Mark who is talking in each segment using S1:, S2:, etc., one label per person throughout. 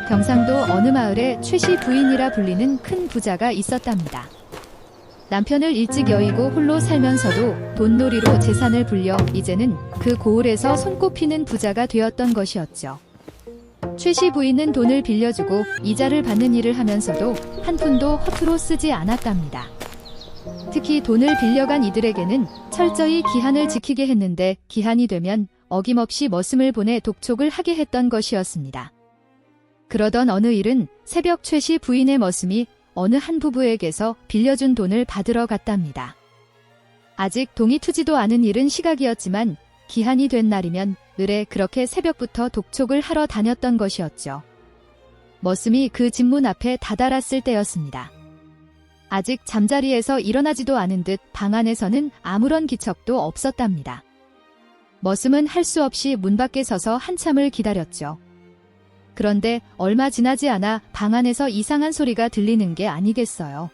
S1: 경상도 어느 마을에 최씨 부인이라 불리는 큰 부자가 있었답니다. 남편을 일찍 여의고 홀로 살면서도 돈놀이로 재산을 불려 이제는 그 고을에서 손꼽히는 부자가 되었던 것이었죠. 최씨 부인은 돈을 빌려주고 이자를 받는 일을 하면서도 한 푼도 허투루 쓰지 않았답니다. 특히 돈을 빌려간 이들에게는 철저히 기한을 지키게 했는데 기한이 되면 어김없이 머슴을 보내 독촉을 하게 했던 것이었습니다. 그러던 어느 일은 새벽 최씨 부인의 머슴이 어느 한 부부에게서 빌려준 돈을 받으러 갔답니다. 아직 동이 트지도 않은 이른 시각이었지만 기한이 된 날이면 을에 그렇게 새벽부터 독촉을 하러 다녔던 것이었죠. 머슴이 그 집 문 앞에 다다랐을 때였습니다. 아직 잠자리에서 일어나지도 않은 듯 방 안에서는 아무런 기척도 없었답니다. 머슴은 할 수 없이 문 밖에 서서 한참을 기다렸죠. 그런데 얼마 지나지 않아 방 안에서 이상한 소리가 들리는 게 아니겠어요.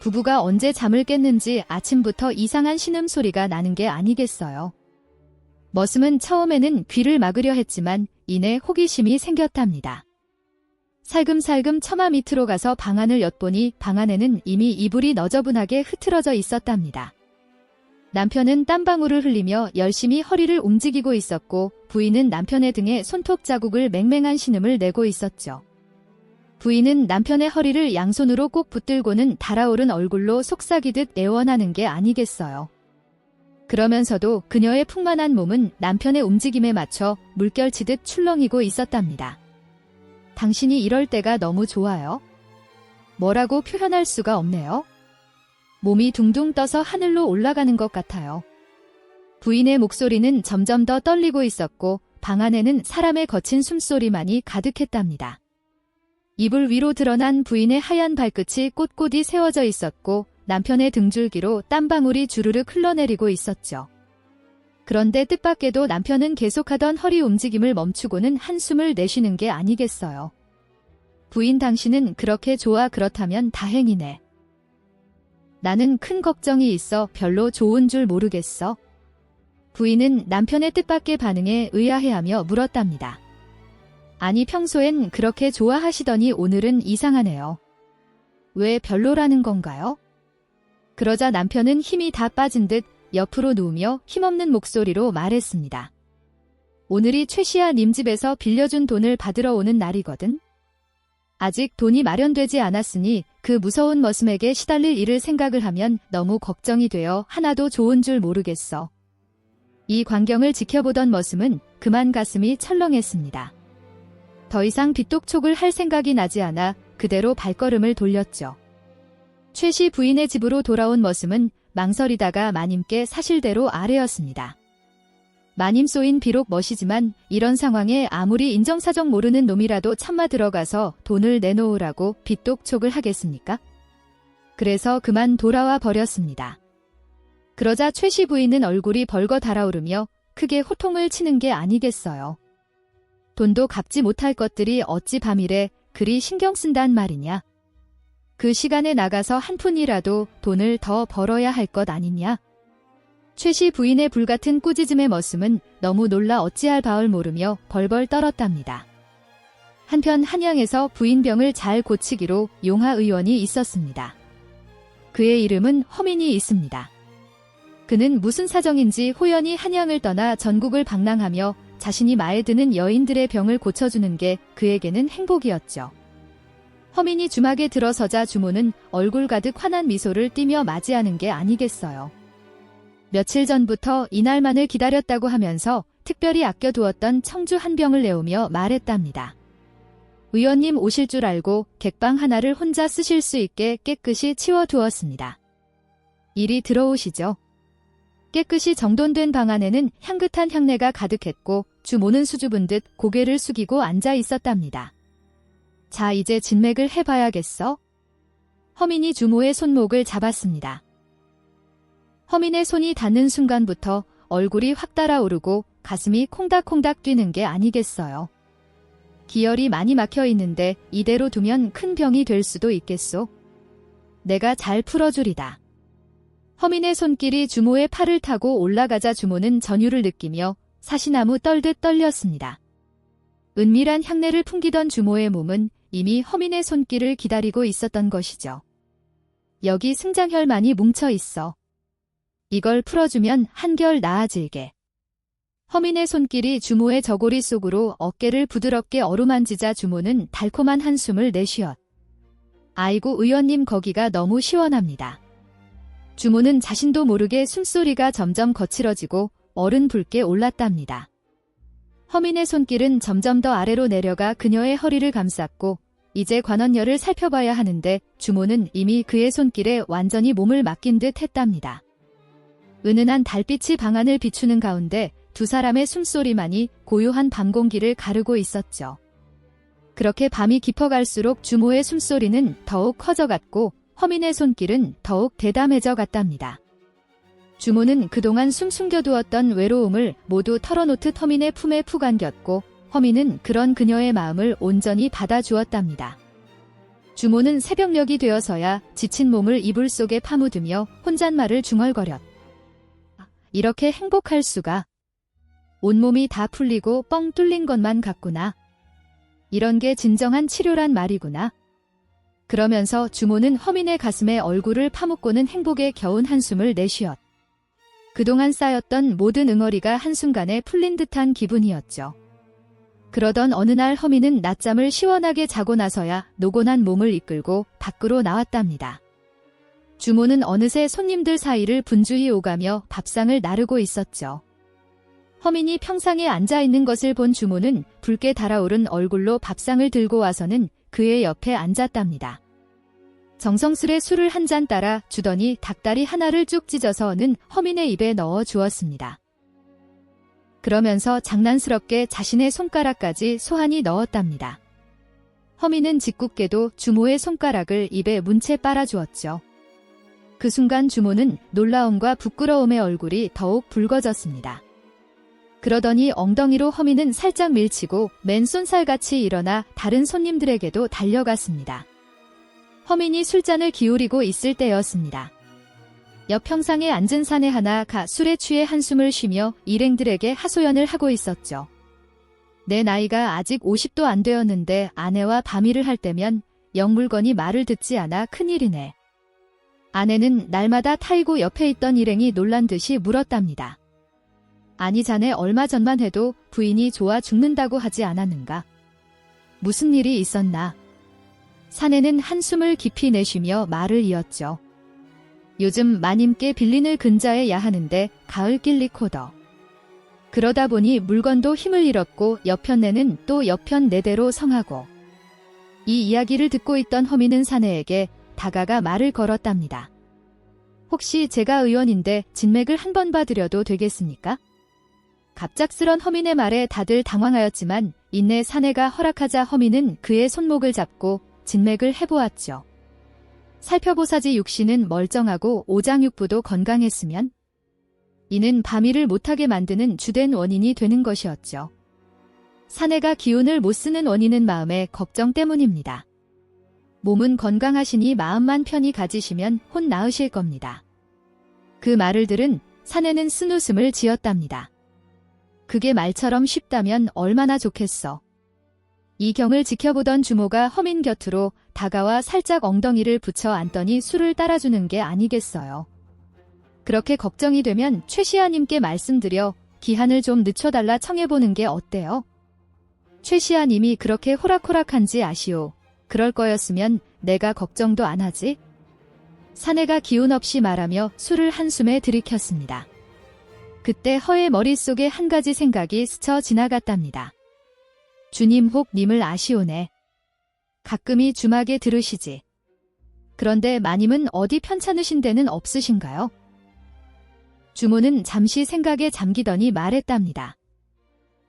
S1: 부부가 언제 잠을 깼는지 아침부터 이상한 신음소리가 나는 게 아니겠어요. 머슴은 처음에는 귀를 막으려 했지만 이내 호기심이 생겼답니다. 살금살금 처마 밑으로 가서 방 안을 엿보니 방 안에는 이미 이불이 너저분하게 흐트러져 있었답니다. 남편은 땀방울을 흘리며 열심히 허리를 움직이고 있었고 부인은 남편의 등에 손톱 자국을 맹맹한 신음을 내고 있었죠. 부인은 남편의 허리를 양손으로 꼭 붙들고는 달아오른 얼굴로 속삭이듯 애원하는 게 아니겠어요. 그러면서도 그녀의 풍만한 몸은 남편의 움직임에 맞춰 물결치듯 출렁이고 있었답니다. 당신이 이럴 때가 너무 좋아요. 뭐라고 표현할 수가 없네요. 몸이 둥둥 떠서 하늘로 올라가는 것 같아요. 부인의 목소리는 점점 더 떨리고 있었고 방 안에는 사람의 거친 숨소리만이 가득했답니다. 이불 위로 드러난 부인의 하얀 발끝이 꼿꼿이 세워져 있었고 남편의 등줄기로 땀방울이 주르륵 흘러내리고 있었죠. 그런데 뜻밖에도 남편은 계속하던 허리 움직임을 멈추고는 한숨을 내쉬는 게 아니겠어요. 부인 당신은 그렇게 좋아 그렇다면 다행이네. 나는 큰 걱정이 있어 별로 좋은 줄 모르겠어. 부인은 남편의 뜻밖의 반응에 의아해하며 물었답니다. 아니 평소엔 그렇게 좋아하시더니 오늘은 이상하네요. 왜 별로라는 건가요? 그러자 남편은 힘이 다 빠진 듯 옆으로 누우며 힘없는 목소리로 말했습니다. 오늘이 최씨야 님 집에서 빌려준 돈을 받으러 오는 날이거든. 아직 돈이 마련되지 않았으니 그 무서운 머슴에게 시달릴 일을 생각을 하면 너무 걱정이 되어 하나도 좋은 줄 모르겠어. 이 광경을 지켜보던 머슴은 그만 가슴이 철렁했습니다. 더 이상 빚독촉을 할 생각이 나지 않아 그대로 발걸음을 돌렸죠. 최씨 부인의 집으로 돌아온 머슴은 망설이다가 마님께 사실대로 아뢰었습니다. 마님소인 비록 멋이지만 이런 상황에 아무리 인정사정 모르는 놈이라도 참마 들어가서 돈을 내놓으라고 빚독촉을 하겠습니까? 그래서 그만 돌아와 버렸습니다. 그러자 최씨 부인은 얼굴이 벌거 달아오르며 크게 호통을 치는 게 아니겠어요. 돈도 갚지 못할 것들이 어찌 밤이래 그리 신경 쓴단 말이냐. 그 시간에 나가서 한 푼이라도 돈을 더 벌어야 할 것 아니냐. 최씨 부인의 불같은 꾸짖음의 머슴은 너무 놀라 어찌할 바를 모르며 벌벌 떨었답니다. 한편 한양에서 부인병을 잘 고치기로 용하 의원이 있었습니다. 그의 이름은 허민이 있습니다. 그는 무슨 사정인지 호연히 한양을 떠나 전국을 방랑하며 자신이 마에 드는 여인들의 병을 고쳐주는 게 그에게는 행복이었죠. 허민이 주막에 들어서자 주모는 얼굴 가득 환한 미소를 띠며 맞이하는 게 아니겠어요. 며칠 전부터 이날만을 기다렸다고 하면서 특별히 아껴두었던 청주 한 병을 내오며 말했답니다. 의원님 오실 줄 알고 객방 하나를 혼자 쓰실 수 있게 깨끗이 치워두었습니다. 이리 들어오시죠. 깨끗이 정돈된 방 안에는 향긋한 향내가 가득했고 주모는 수줍은 듯 고개를 숙이고 앉아 있었답니다. 자, 이제 진맥을 해봐야겠어? 허민이 주모의 손목을 잡았습니다. 허민의 손이 닿는 순간부터 얼굴이 확 달아오르고 가슴이 콩닥콩닥 뛰는 게 아니겠어요. 기혈이 많이 막혀 있는데 이대로 두면 큰 병이 될 수도 있겠소. 내가 잘 풀어주리다. 허민의 손길이 주모의 팔을 타고 올라가자 주모는 전율을 느끼며 사시나무 떨듯 떨렸습니다. 은밀한 향내를 풍기던 주모의 몸은 이미 허민의 손길을 기다리고 있었던 것이죠. 여기 승장혈만이 뭉쳐 있어. 이걸 풀어주면 한결 나아질게. 허민의 손길이 주모의 저고리 속으로 어깨를 부드럽게 어루만지자 주모는 달콤한 한숨을 내쉬었. 아이고 의원님 거기가 너무 시원합니다. 주모는 자신도 모르게 숨소리가 점점 거칠어지고 어른 붉게 올랐답니다. 허민의 손길은 점점 더 아래로 내려가 그녀의 허리를 감쌌고 이제 관원녀를 살펴봐야 하는데 주모는 이미 그의 손길에 완전히 몸을 맡긴 듯 했답니다. 은은한 달빛이 방안을 비추는 가운데 두 사람의 숨소리만이 고요한 밤 공기를 가르고 있었죠. 그렇게 밤이 깊어갈수록 주모의 숨소리는 더욱 커져갔고 허민의 손길은 더욱 대담해져 갔답니다. 주모는 그동안 숨겨두었던 외로움을 모두 털어놓듯 허민의 품에 푹 안겼고 허민은 그런 그녀의 마음을 온전히 받아주었답니다. 주모는 새벽녘이 되어서야 지친 몸을 이불 속에 파묻으며 혼잣말을 중얼거렸. 이렇게 행복할 수가. 온몸이 다 풀리고 뻥 뚫린 것만 같구나. 이런 게 진정한 치료란 말이구나. 그러면서 주모는 허민의 가슴에 얼굴을 파묻고는 행복에 겨운 한숨을 내쉬었. 그동안 쌓였던 모든 응어리가 한순간에 풀린 듯한 기분이었죠. 그러던 어느 날 허민은 낮잠을 시원하게 자고 나서야 노곤한 몸을 이끌고 밖으로 나왔답니다. 주모는 어느새 손님들 사이를 분주히 오가며 밥상을 나르고 있었죠. 허민이 평상에 앉아있는 것을 본 주모는 붉게 달아오른 얼굴로 밥상을 들고 와서는 그의 옆에 앉았답니다. 정성스레 술을 한 잔 따라 주더니 닭다리 하나를 쭉 찢어서는 허민의 입에 넣어 주었습니다. 그러면서 장난스럽게 자신의 손가락까지 소한이 넣었답니다. 허민은 짓궂게도 주모의 손가락을 입에 문채 빨아주었죠. 그 순간 주모는 놀라움과 부끄러움의 얼굴이 더욱 붉어졌습니다. 그러더니 엉덩이로 허민은 살짝 밀치고 맨손살같이 일어나 다른 손님들에게도 달려갔습니다. 허민이 술잔을 기울이고 있을 때였습니다. 옆 평상에 앉은 사내 하나가 술에 취해 한숨을 쉬며 일행들에게 하소연을 하고 있었죠. 내 나이가 아직 50도 안 되었는데 아내와 밤일을 할 때면 영물건이 말을 듣지 않아 큰일이네. 아내는 날마다 타이고 옆에 있던 일행이 놀란 듯이 물었답니다. 아니 자네 얼마 전만 해도 부인이 좋아 죽는다고 하지 않았는가? 무슨 일이 있었나? 사내는 한숨을 깊이 내쉬며 말을 이었죠. 요즘 마님께 빌린을 근자해야 하는데 가을길 리코더. 그러다 보니 물건도 힘을 잃었고 여편네는 또 여편 네대로 성하고. 이 이야기를 듣고 있던 허민은 사내에게 다가가 말을 걸었답니다. 혹시 제가 의원인데 진맥을 한 번 봐드려도 되겠습니까? 갑작스런 허민의 말에 다들 당황하였지만 인내 사내가 허락하자 허민은 그의 손목을 잡고 진맥을 해보았죠. 살펴보사지 육신은 멀쩡하고 오장육부도 건강했으면 이는 밤일을 못하게 만드는 주된 원인이 되는 것이었죠. 사내가 기운을 못 쓰는 원인은 마음의 걱정 때문입니다. 몸은 건강하시니 마음만 편히 가지시면 혼 나으실 겁니다. 그 말을 들은 사내는 쓴웃음을 지었답니다. 그게 말처럼 쉽다면 얼마나 좋겠어. 이 경을 지켜보던 주모가 허민 곁으로 다가와 살짝 엉덩이를 붙여 안더니 술을 따라주는 게 아니겠어요. 그렇게 걱정이 되면 최시아님께 말씀드려 기한을 좀 늦춰달라 청해보는 게 어때요? 최시아님이 그렇게 호락호락한지 아시오. 그럴 거였으면 내가 걱정도 안 하지? 사내가 기운 없이 말하며 술을 한숨에 들이켰습니다. 그때 허의 머릿속에 한 가지 생각이 스쳐 지나갔답니다. 주님 혹 님을 아시오네. 가끔이 주막에 들으시지. 그런데 마님은 어디 편찮으신 데는 없으신가요? 주모는 잠시 생각에 잠기더니 말했답니다.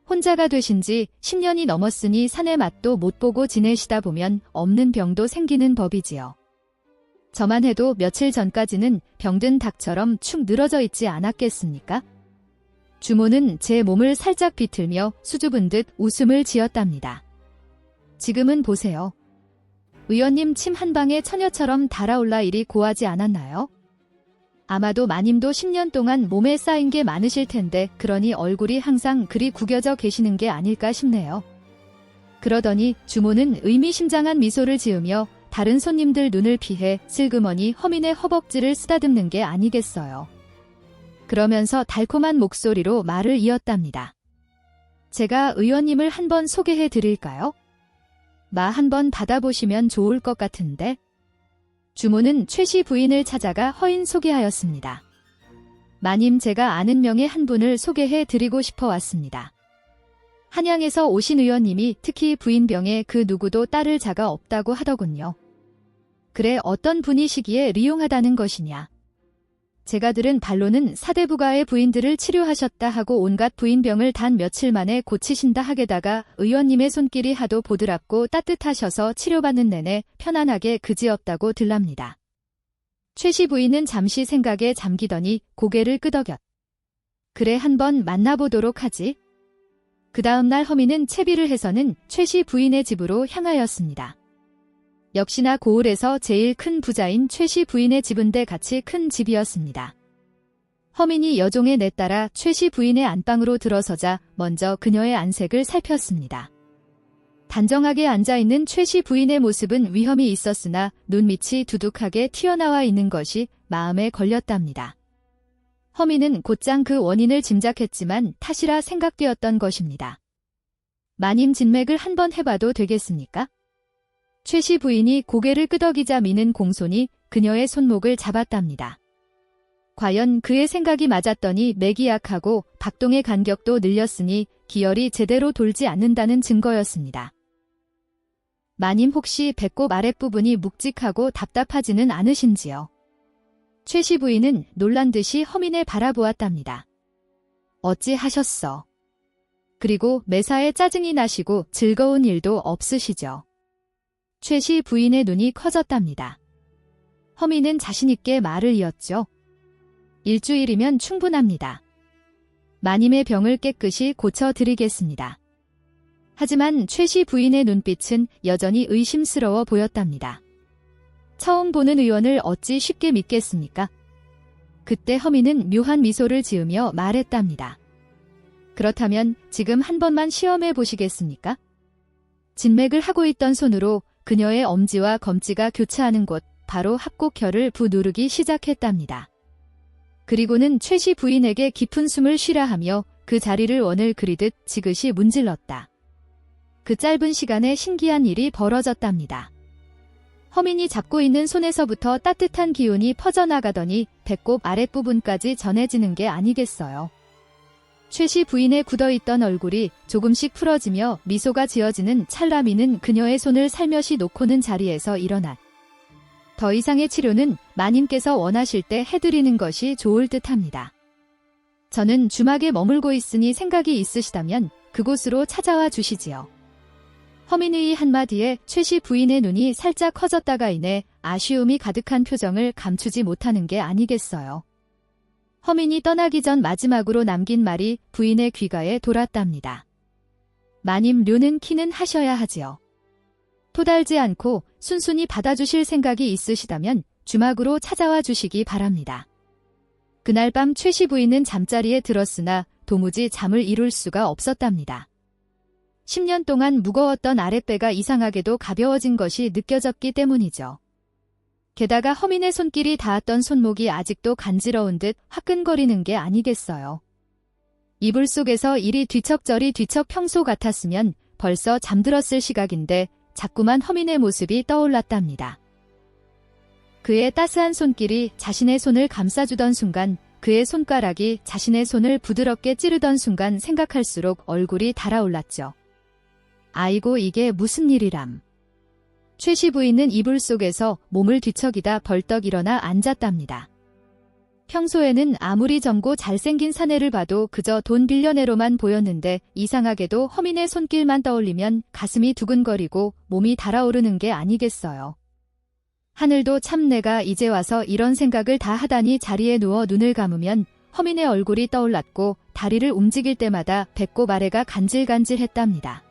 S1: 혼자가 되신 지 10년이 넘었으니 사내 맛도 못 보고 지내시다 보면 없는 병도 생기는 법이지요. 저만 해도 며칠 전까지는 병든 닭처럼 축 늘어져 있지 않았겠습니까? 주모는 제 몸을 살짝 비틀며 수줍은 듯 웃음을 지었답니다. 지금은 보세요. 의원님 침 한 방에 처녀처럼 달아올라 이리 고하지 않았나요? 아마도 마님도 10년 동안 몸에 쌓인 게 많으실 텐데 그러니 얼굴이 항상 그리 구겨져 계시는 게 아닐까 싶네요. 그러더니 주모는 의미심장한 미소를 지으며 다른 손님들 눈을 피해 슬그머니 허민의 허벅지를 쓰다듬는 게 아니겠어요. 그러면서 달콤한 목소리로 말을 이었답니다. 제가 의원님을 한번 소개해 드릴까요? 마 한번 받아보시면 좋을 것 같은데. 주모는 최씨 부인을 찾아가 허인 소개하였습니다. 마님, 제가 아는 명의 한 분을 소개해 드리고 싶어 왔습니다. 한양에서 오신 의원님이 특히 부인병에 그 누구도 딸을 자가 없다고 하더군요. 그래, 어떤 분이시기에 리용하다는 것이냐. 제가 들은 반로는 사대부가의 부인들을 치료하셨다 하고 온갖 부인병을 단 며칠 만에 고치신다 하게다가 의원님의 손길이 하도 보드랍고 따뜻하셔서 치료받는 내내 편안하게 그지없다고 들랍니다. 최씨 부인은 잠시 생각에 잠기더니 고개를 끄덕였. 그래, 한번 만나보도록 하지. 그 다음 날 허민은 채비를 해서는 최씨 부인의 집으로 향하였습니다. 역시나 고을에서 제일 큰 부자인 최씨 부인의 집은데 같이 큰 집이었습니다. 허민이 여종의 내따라 최씨 부인의 안방으로 들어서자 먼저 그녀의 안색을 살폈습니다. 단정하게 앉아있는 최씨 부인의 모습은 위험이 있었으나 눈밑이 두둑하게 튀어나와 있는 것이 마음에 걸렸답니다. 허민은 곧장 그 원인을 짐작했지만 탓이라 생각되었던 것입니다. 마님, 진맥을 한번 해봐도 되겠습니까? 최씨 부인이 고개를 끄덕이자 미는 공손이 그녀의 손목을 잡았답니다. 과연 그의 생각이 맞았더니 맥이 약하고 박동의 간격도 늘렸으니 기혈이 제대로 돌지 않는다는 증거였습니다. 마님, 혹시 배꼽 아랫부분이 묵직하고 답답하지는 않으신지요? 최씨 부인은 놀란 듯이 허민을 바라보았답니다. 어찌 하셨어? 그리고 매사에 짜증이 나시고 즐거운 일도 없으시죠? 최씨 부인의 눈이 커졌답니다. 허민은 자신있게 말을 이었죠. 일주일이면 충분합니다. 마님의 병을 깨끗이 고쳐드리겠습니다. 하지만 최씨 부인의 눈빛은 여전히 의심스러워 보였답니다. 처음 보는 의원을 어찌 쉽게 믿겠습니까? 그때 허민은 묘한 미소를 지으며 말했답니다. 그렇다면 지금 한 번만 시험해 보시겠습니까? 진맥을 하고 있던 손으로 그녀의 엄지와 검지가 교차하는 곳, 바로 합곡혈을 부누르기 시작했답니다. 그리고는 최씨 부인에게 깊은 숨을 쉬라 하며 그 자리를 원을 그리듯 지그시 문질렀다. 그 짧은 시간에 신기한 일이 벌어졌답니다. 허민이 잡고 있는 손에서부터 따뜻한 기운이 퍼져나가더니 배꼽 아랫부분까지 전해지는 게 아니겠어요. 최씨 부인의 굳어있던 얼굴이 조금씩 풀어지며 미소가 지어지는 찰나미는 그녀의 손을 살며시 놓고는 자리에서 일어났. 더 이상의 치료는 마님께서 원하실 때 해드리는 것이 좋을 듯합니다. 저는 주막에 머물고 있으니 생각이 있으시다면 그곳으로 찾아와 주시지요. 허민의 한마디에 최씨 부인의 눈이 살짝 커졌다가 이내 아쉬움이 가득한 표정을 감추지 못하는 게 아니겠어요. 허민이 떠나기 전 마지막으로 남긴 말이 부인의 귀가에 돌았답니다. 마님, 료는 키는 하셔야 하지요. 토달지 않고 순순히 받아주실 생각이 있으시다면 주막으로 찾아와 주시기 바랍니다. 그날 밤 최씨 부인은 잠자리에 들었으나 도무지 잠을 이룰 수가 없었답니다. 10년 동안 무거웠던 아랫배가 이상하게도 가벼워진 것이 느껴졌기 때문이죠. 게다가 허민의 손길이 닿았던 손목이 아직도 간지러운 듯 화끈거리는 게 아니겠어요. 이불 속에서 이리 뒤척저리 뒤척 평소 같았으면 벌써 잠들었을 시각인데 자꾸만 허민의 모습이 떠올랐답니다. 그의 따스한 손길이 자신의 손을 감싸주던 순간, 그의 손가락이 자신의 손을 부드럽게 찌르던 순간 생각할수록 얼굴이 달아올랐죠. 아이고, 이게 무슨 일이람. 최씨 부인은 이불 속에서 몸을 뒤척이다 벌떡 일어나 앉았답니다. 평소에는 아무리 젊고 잘생긴 사내를 봐도 그저 돈 빌려내로만 보였는데 이상하게도 허민의 손길만 떠올리면 가슴이 두근거리고 몸이 달아오르는 게 아니겠어요. 하늘도 참, 내가 이제 와서 이런 생각을 다 하다니. 자리에 누워 눈을 감으면 허민의 얼굴이 떠올랐고 다리를 움직일 때마다 배꼽 아래가 간질간질했답니다.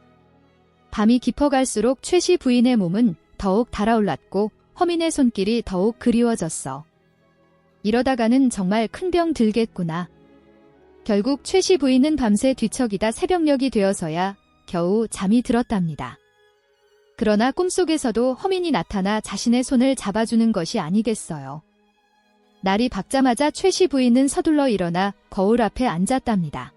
S1: 밤이 깊어갈수록 최씨 부인의 몸은 더욱 달아올랐고 허민의 손길이 더욱 그리워졌어. 이러다가는 정말 큰 병 들겠구나. 결국 최씨 부인은 밤새 뒤척이다 새벽녘이 되어서야 겨우 잠이 들었답니다. 그러나 꿈속에서도 허민이 나타나 자신의 손을 잡아주는 것이 아니겠어요. 날이 밝자마자 최씨 부인은 서둘러 일어나 거울 앞에 앉았답니다.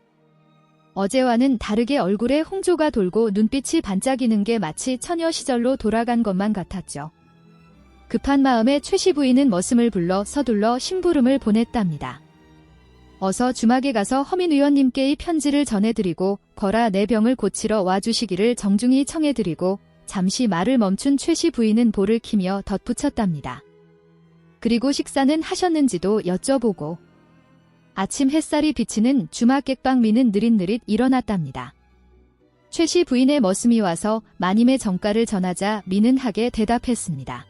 S1: 어제와는 다르게 얼굴에 홍조가 돌고 눈빛이 반짝이는 게 마치 처녀 시절로 돌아간 것만 같았죠. 급한 마음에 최씨 부인은 머슴을 불러 서둘러 심부름을 보냈답니다. 어서 주막에 가서 허민 의원님께 이 편지를 전해드리고 거라 내 병을 고치러 와주시기를 정중히 청해드리고 잠시 말을 멈춘 최씨 부인은 볼을 키며 덧붙였답니다. 그리고 식사는 하셨는지도 여쭤보고 아침 햇살이 비치는 주막 객방미는 느릿느릿 일어났답니다. 최씨 부인의 머슴이 와서 마님의 정가를 전하자 미는 하게 대답했습니다.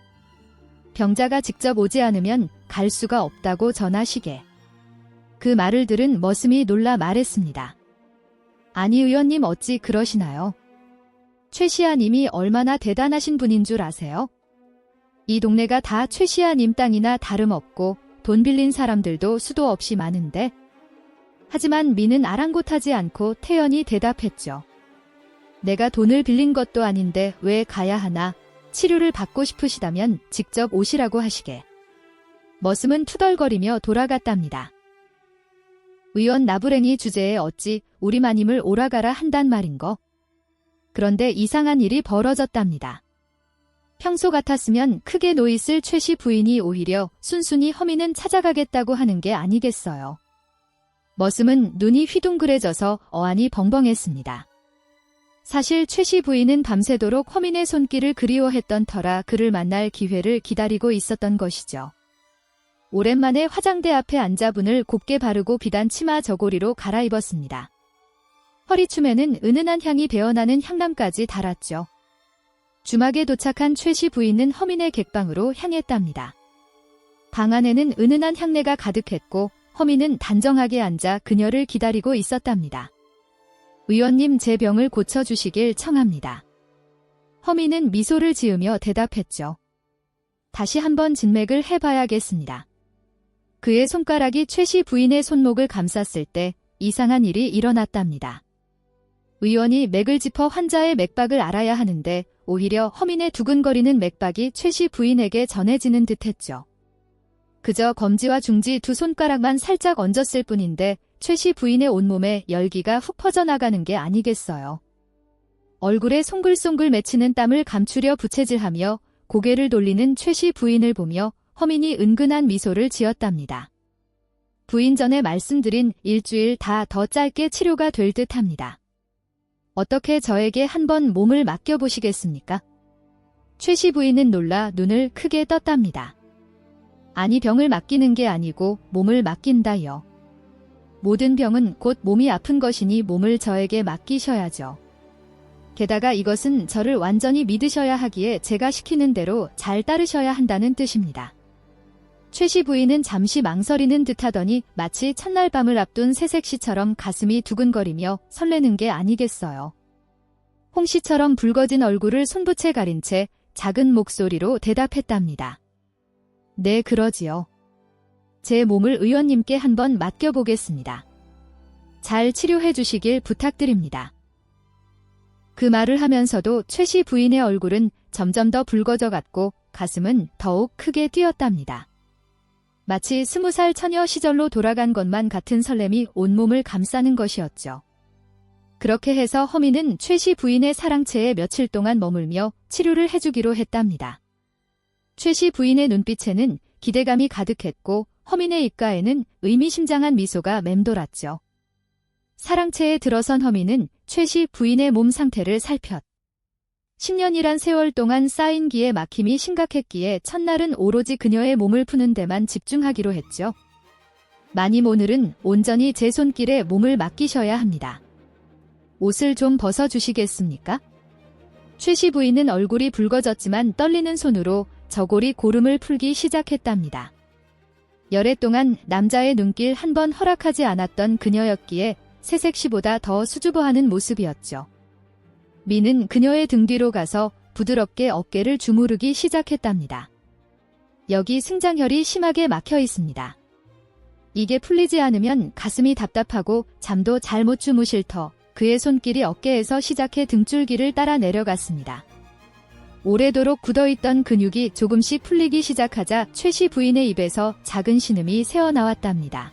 S1: 병자가 직접 오지 않으면 갈 수가 없다고 전하시게. 그 말을 들은 머슴이 놀라 말했습니다. 아니 의원님 어찌 그러시나요? 최씨아님이 얼마나 대단하신 분인 줄 아세요? 이 동네가 다 최씨아님 땅이나 다름없고 돈 빌린 사람들도 수도 없이 많은데 하지만 미는 아랑곳하지 않고 태연히 대답했죠. 내가 돈을 빌린 것도 아닌데 왜 가야 하나? 치료를 받고 싶으시다면 직접 오시라고 하시게. 머슴은 투덜거리며 돌아갔답니다. 의원 나부랭이 주제에 어찌 우리 마님을 오라가라 한단 말인거? 그런데 이상한 일이 벌어졌답니다. 평소 같았으면 크게 노있을 최씨 부인이 오히려 순순히 허민은 찾아가겠다고 하는 게 아니겠어요. 머슴은 눈이 휘둥그레져서 어안이 벙벙했습니다. 사실 최씨 부인은 밤새도록 허민의 손길을 그리워했던 터라 그를 만날 기회를 기다리고 있었던 것이죠. 오랜만에 화장대 앞에 앉아 분을 곱게 바르고 비단 치마 저고리로 갈아입었습니다. 허리춤에는 은은한 향이 배어나는 향남까지 달았죠. 주막에 도착한 최씨 부인은 허민의 객방으로 향했답니다. 방 안에는 은은한 향내가 가득했고 허민은 단정하게 앉아 그녀를 기다리고 있었답니다. 의원님 제 병을 고쳐주시길 청합니다. 허민은 미소를 지으며 대답했죠. 다시 한번 진맥을 해봐야겠습니다. 그의 손가락이 최씨 부인의 손목을 감쌌을 때 이상한 일이 일어났답니다. 의원이 맥을 짚어 환자의 맥박을 알아야 하는데 오히려 허민의 두근거리는 맥박이 최씨 부인에게 전해지는 듯했죠. 그저 검지와 중지 두 손가락만 살짝 얹었을 뿐인데 최씨 부인의 온몸에 열기가 훅 퍼져나가는 게 아니겠어요. 얼굴에 송글송글 맺히는 땀을 감추려 부채질하며 고개를 돌리는 최씨 부인을 보며 허민이 은근한 미소를 지었답니다. 부인 전에 말씀드린 일주일 다 더 짧게 치료가 될 듯합니다. 어떻게 저에게 한번 몸을 맡겨보시겠습니까? 최씨 부인은 놀라 눈을 크게 떴답니다. 아니 병을 맡기는 게 아니고 몸을 맡긴다요. 모든 병은 곧 몸이 아픈 것이니 몸을 저에게 맡기셔야죠. 게다가 이것은 저를 완전히 믿으셔야 하기에 제가 시키는 대로 잘 따르셔야 한다는 뜻입니다. 최씨 부인은 잠시 망설이는 듯하더니 마치 첫날 밤을 앞둔 새색시처럼 가슴이 두근거리며 설레는 게 아니겠어요. 홍시처럼 붉어진 얼굴을 손부채 가린 채 작은 목소리로 대답했답니다. 네, 그러지요. 제 몸을 의원님께 한번 맡겨보겠습니다. 잘 치료해 주시길 부탁드립니다. 그 말을 하면서도 최씨 부인의 얼굴은 점점 더 붉어져 갔고 가슴은 더욱 크게 뛰었답니다. 마치 20살 처녀 시절로 돌아간 것만 같은 설렘이 온몸을 감싸는 것이었죠. 그렇게 해서 허민은 최씨 부인의 사랑채에 며칠 동안 머물며 치료를 해주기로 했답니다. 최씨 부인의 눈빛에는 기대감이 가득했고 허민의 입가에는 의미심장한 미소가 맴돌았죠. 사랑채에 들어선 허민은 최씨 부인의 몸 상태를 살폈. 10년이란 세월 동안 쌓인 기에 막힘이 심각했기에 첫날은 오로지 그녀의 몸을 푸는 데만 집중하기로 했죠. 마님 오늘은 온전히 제 손길에 몸을 맡기셔야 합니다. 옷을 좀 벗어주시겠습니까? 최씨 부인은 얼굴이 붉어졌지만 떨리는 손으로 저고리 고름을 풀기 시작했답니다. 열애 동안 남자의 눈길 한 번 허락하지 않았던 그녀였기에 새색시보다 더 수줍어하는 모습이었죠. 미는 그녀의 등 뒤로 가서 부드럽게 어깨를 주무르기 시작했답니다. 여기 승장혈이 심하게 막혀 있습니다. 이게 풀리지 않으면 가슴이 답답하고 잠도 잘 못 주무실 터 그의 손길이 어깨에서 시작해 등줄기를 따라 내려갔습니다. 오래도록 굳어있던 근육이 조금씩 풀리기 시작하자 최씨 부인의 입에서 작은 신음이 새어나왔답니다.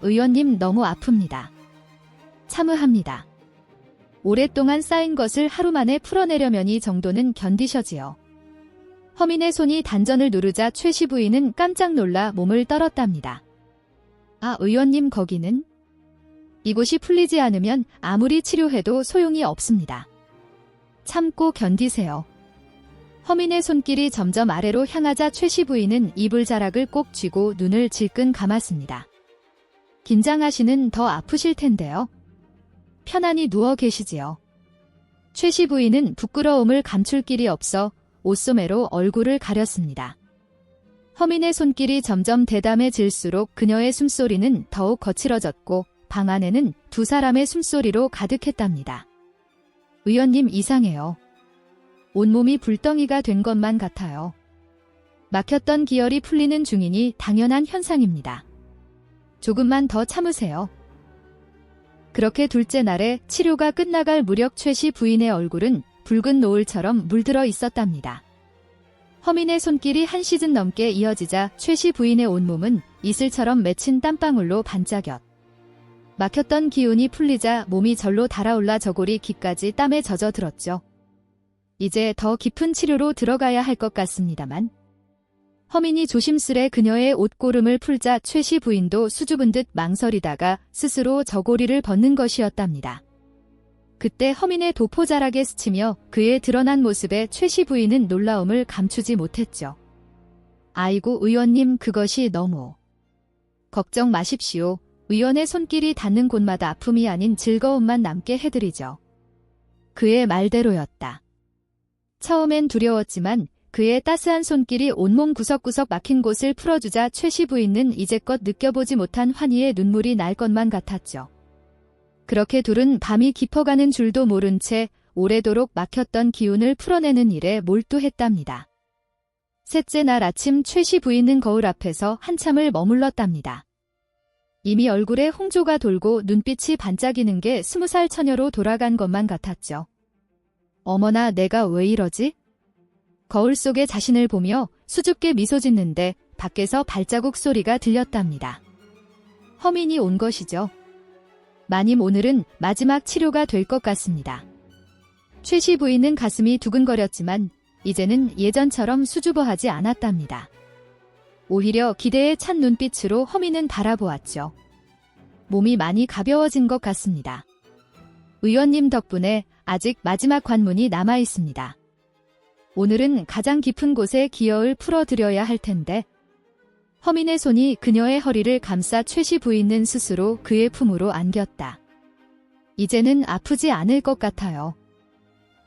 S1: 의원님 너무 아픕니다. 참으합니다. 오랫동안 쌓인 것을 하루 만에 풀어내려면 이 정도는 견디셔지요. 허민의 손이 단전을 누르자 최씨 부인은 깜짝 놀라 몸을 떨었답니다. 의원님 거기는? 이곳이 풀리지 않으면 아무리 치료해도 소용이 없습니다. 참고 견디세요. 허민의 손길이 점점 아래로 향하자 최씨 부인은 이불자락을 꼭 쥐고 눈을 질끈 감았습니다. 긴장하시는 더 아프실 텐데요. 편안히 누워 계시지요. 최씨 부인은 부끄러움을 감출 길이 없어 옷소매로 얼굴을 가렸습니다. 허민의 손길이 점점 대담해질수록 그녀의 숨소리는 더욱 거칠어졌고 방 안에는 두 사람의 숨소리로 가득했답니다. 의원님 이상해요. 온몸이 불덩이가 된 것만 같아요. 막혔던 기혈이 풀리는 중이니 당연한 현상입니다. 조금만 더 참으세요. 그렇게 둘째 날에 치료가 끝나갈 무렵 최씨 부인의 얼굴은 붉은 노을처럼 물들어 있었답니다. 허민의 손길이 한 시즌 넘게 이어지자 최씨 부인의 온몸은 이슬처럼 맺힌 땀방울로 반짝였. 막혔던 기운이 풀리자 몸이 절로 달아올라 저고리 귀까지 땀에 젖어들었죠. 이제 더 깊은 치료로 들어가야 할 것 같습니다만. 허민이 조심스레 그녀의 옷고름을 풀자 최씨 부인도 수줍은 듯 망설이다가 스스로 저고리를 벗는 것이었답니다. 그때 허민의 도포자락에 스치며 그의 드러난 모습에 최씨 부인은 놀라움을 감추지 못했죠. 아이고 의원님 그것이 너무. 걱정 마십시오. 의원의 손길이 닿는 곳마다 아픔이 아닌 즐거움만 남게 해드리죠. 그의 말대로였다. 처음엔 두려웠지만 그의 따스한 손길이 온몸 구석구석 막힌 곳을 풀어주자 최씨 부인은 이제껏 느껴보지 못한 환희의 눈물이 날 것만 같았죠. 그렇게 둘은 밤이 깊어가는 줄도 모른 채 오래도록 막혔던 기운을 풀어내는 일에 몰두했답니다. 셋째 날 아침 최씨 부인은 거울 앞에서 한참을 머물렀답니다. 이미 얼굴에 홍조가 돌고 눈빛이 반짝이는 게 20살 처녀로 돌아간 것만 같았죠. 어머나 내가 왜 이러지? 거울 속에 자신을 보며 수줍게 미소 짓는데 밖에서 발자국 소리가 들렸답니다. 허민이 온 것이죠. 마님 오늘은 마지막 치료가 될 것 같습니다. 최씨 부인은 가슴이 두근거렸지만 이제는 예전처럼 수줍어하지 않았답니다. 오히려 기대에 찬 눈빛으로 허민은 바라보았죠. 몸이 많이 가벼워진 것 같습니다. 의원님 덕분에 아직 마지막 관문이 남아 있습니다. 오늘은 가장 깊은 곳에 기여을 풀어드려야 할 텐데. 허민의 손이 그녀의 허리를 감싸 최씨 부인은 스스로 그의 품으로 안겼다. 이제는 아프지 않을 것 같아요.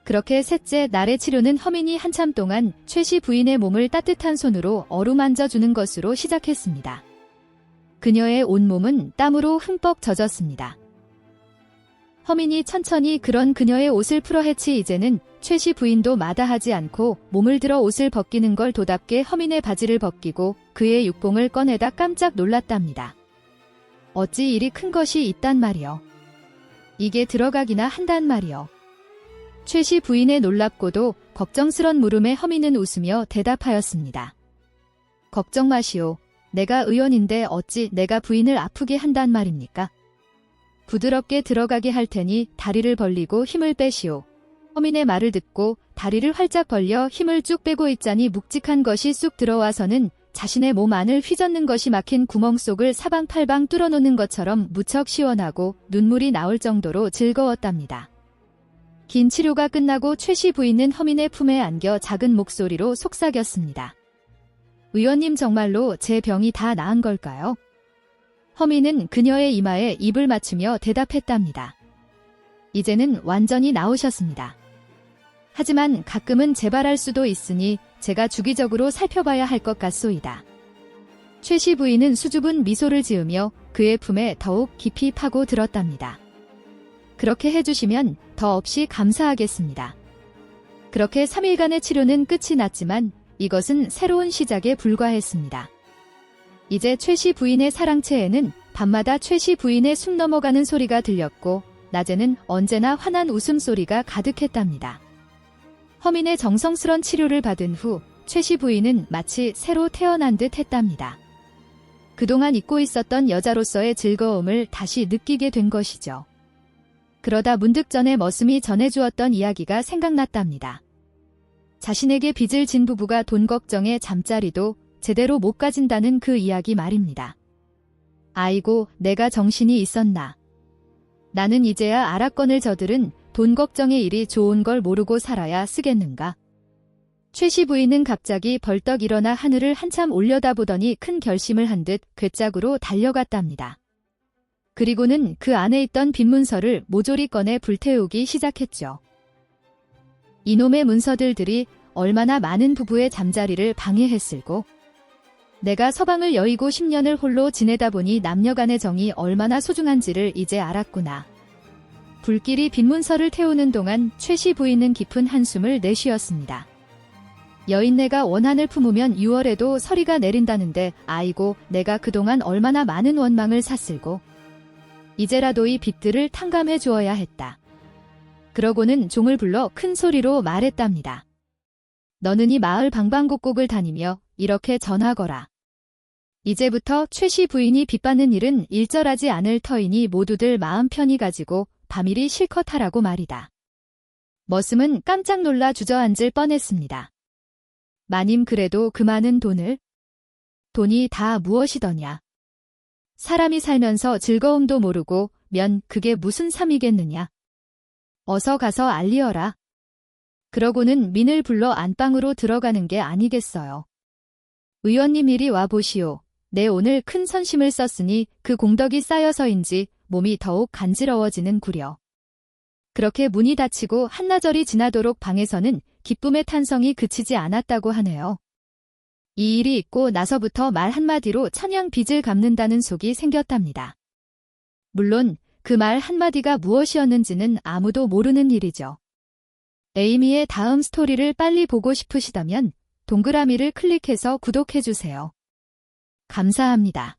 S1: 그렇게 셋째 날의 치료는 허민이 한참 동안 최씨 부인의 몸을 따뜻한 손으로 어루만져주는 것으로 시작했습니다. 그녀의 온몸은 땀으로 흠뻑 젖었습니다. 허민이 천천히 그런 그녀의 옷을 풀어헤치 이제는 최씨 부인도 마다하지 않고 몸을 들어 옷을 벗기는 걸 도답게 허민의 바지를 벗기고 그의 육봉을 꺼내다 깜짝 놀랐답니다. 어찌 이리 큰 것이 있단 말이여. 이게 들어가기나 한단 말이여. 최씨 부인의 놀랍고도 걱정스런 물음에 허민은 웃으며 대답하였습니다. 걱정 마시오. 내가 의원인데 어찌 내가 부인을 아프게 한단 말입니까? 부드럽게 들어가게 할 테니 다리를 벌리고 힘을 빼시오. 허민의 말을 듣고 다리를 활짝 벌려 힘을 쭉 빼고 있자니 묵직한 것이 쑥 들어와서는 자신의 몸 안을 휘젓는 것이 막힌 구멍 속을 사방팔방 뚫어놓는 것처럼 무척 시원하고 눈물이 나올 정도로 즐거웠답니다. 긴 치료가 끝나고 최씨 부인은 허민의 품에 안겨 작은 목소리로 속삭였습니다. 의원님 정말로 제 병이 다 나은 걸까요? 허민은 그녀의 이마에 입을 맞추며 대답했답니다. 이제는 완전히 나으셨습니다. 하지만 가끔은 재발할 수도 있으니 제가 주기적으로 살펴봐야 할 것 같소이다. 최씨 부인은 수줍은 미소를 지으며 그의 품에 더욱 깊이 파고 들었답니다. 그렇게 해주시면 더없이 감사하겠습니다. 그렇게 3일간의 치료는 끝이 났지만 이것은 새로운 시작에 불과했습니다. 이제 최씨 부인의 사랑채에는 밤마다 최씨 부인의 숨 넘어가는 소리가 들렸고 낮에는 언제나 환한 웃음소리가 가득했답니다. 허민의 정성스런 치료를 받은 후 최 씨 부인은 마치 새로 태어난 듯 했답니다. 그동안 잊고 있었던 여자로서의 즐거움을 다시 느끼게 된 것이죠. 그러다 문득 전에 머슴이 전해주었던 이야기가 생각났답니다. 자신에게 빚을 진 부부가 돈 걱정에 잠자리도 제대로 못 가진다는 그 이야기 말입니다. 아이고, 내가 정신이 있었나. 나는 이제야 알았건을 저들은 돈 걱정의 일이 좋은 걸 모르고 살아야 쓰겠는가. 최 씨 부인은 갑자기 벌떡 일어나 하늘을 한참 올려다보더니 큰 결심을 한 듯 괴짝으로 달려갔답니다. 그리고는 그 안에 있던 빈문서를 모조리 꺼내 불태우기 시작했죠. 이놈의 문서들들이 얼마나 많은 부부의 잠자리를 방해했을고, 내가 서방을 여의고 10년을 홀로 지내다 보니 남녀간의 정이 얼마나 소중한지를 이제 알았구나. 불길이 빈문서를 태우는 동안 최 씨 부인은 깊은 한숨을 내쉬었습니다. 여인네가 원한을 품으면 6월에도 서리가 내린다는데 아이고, 내가 그동안 얼마나 많은 원망을 샀을고, 이제라도 이 빚들을 탕감해 주어야 했다. 그러고는 종을 불러 큰 소리로 말했답니다. 너는 이 마을 방방곡곡을 다니며 이렇게 전하거라. 이제부터 최 씨 부인이 빚받는 일은 일절하지 않을 터이니 모두들 마음 편히 가지고 밤일이 실컷 하라고 말이다. 머슴은 깜짝 놀라 주저앉을 뻔했습니다. 마님, 그래도 그 많은 돈을? 돈이 다 무엇이더냐? 사람이 살면서 즐거움도 모르고 면 그게 무슨 삶이겠느냐? 어서 가서 알리어라. 그러고는 민을 불러 안방으로 들어가는 게 아니겠어요. 의원님 이리 와보시오. 내 오늘 큰 선심을 썼으니 그 공덕이 쌓여서인지 몸이 더욱 간지러워지는 구려. 그렇게 문이 닫히고 한나절이 지나도록 방에서는 기쁨의 탄성이 그치지 않았다고 하네요. 이 일이 있고 나서부터 말 한마디로 천양 빚을 갚는다는 속이 생겼답니다. 물론 그 말 한마디가 무엇이었는지는 아무도 모르는 일이죠. 에이미의 다음 스토리를 빨리 보고 싶으시다면 동그라미를 클릭해서 구독해주세요. 감사합니다.